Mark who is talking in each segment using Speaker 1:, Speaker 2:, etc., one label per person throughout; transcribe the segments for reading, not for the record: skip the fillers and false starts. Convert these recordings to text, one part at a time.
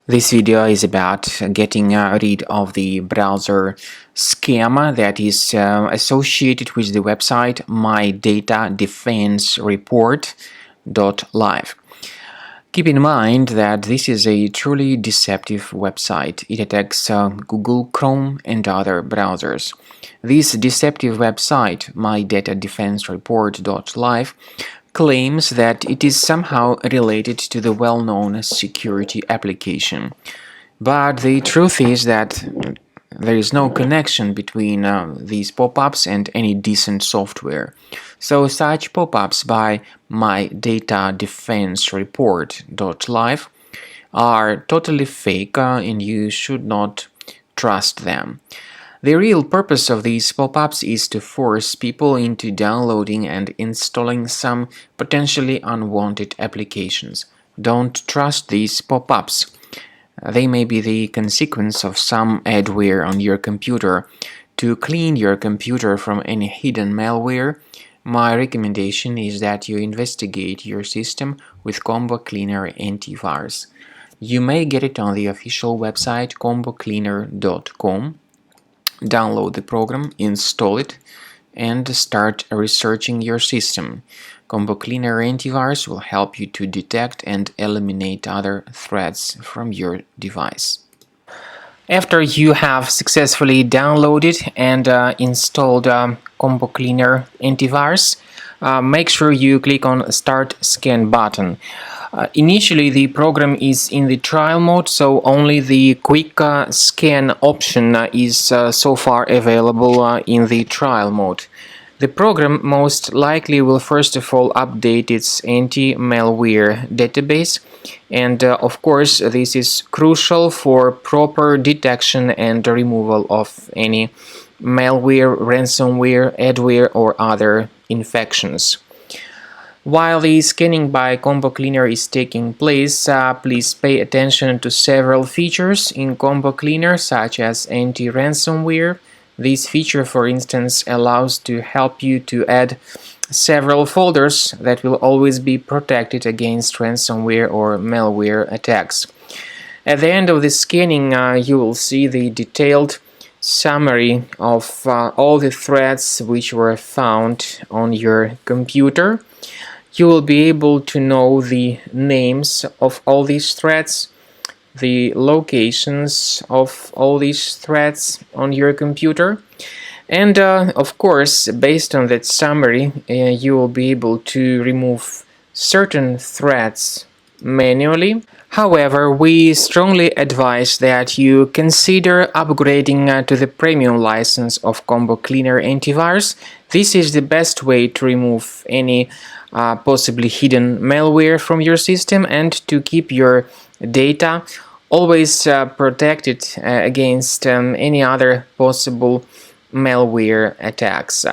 Speaker 1: This video is about getting rid of the browser scam that is associated with the website Mydatadefencereport.live. Keep in mind that this is a truly deceptive website. It attacks Google Chrome and other browsers. This deceptive website, Mydatadefencereport.live, claims that it is somehow related to the well-known security application. But the truth is that there is no connection between these pop-ups and any decent software. So such pop-ups by Mydatadefencereport.live are totally fake and you should not trust them. The real purpose of these pop-ups is to force people into downloading and installing some potentially unwanted applications. Don't trust these pop-ups. They may be the consequence of some adware on your computer. To clean your computer from any hidden malware, my recommendation is that you investigate your system with Combo Cleaner Antivirus. You may get it on the official website combocleaner.com. Download the program, install it, and start researching your system. Combo Cleaner Antivirus will help you to detect and eliminate other threats from your device. After you have successfully downloaded and installed Combo Cleaner Antivirus, make sure you click on Start Scan button. Initially, the program is in the trial mode, so only the quick scan option is so far available in the trial mode. The program most likely will first of all update its anti-malware database, and of course this is crucial for proper detection and removal of any malware, ransomware, adware or other infections. While the scanning by Combo Cleaner is taking place, please pay attention to several features in Combo Cleaner, such as anti-ransomware. This feature, for instance, allows to help you to add several folders that will always be protected against ransomware or malware attacks. At the end of the scanning, you will see the detailed summary of all the threats which were found on your computer. You will be able to know the names of all these threats, the locations of all these threats on your computer, and of course, based on that summary, you will be able to remove certain threats manually. However, we strongly advise that you consider upgrading to the premium license of Combo Cleaner Antivirus. This is the best way to remove any possibly hidden malware from your system and to keep your data always protected against any other possible malware attacks.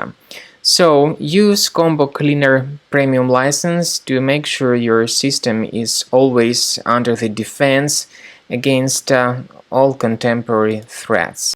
Speaker 1: So use Combo Cleaner Premium license to make sure your system is always under the defense against all contemporary threats.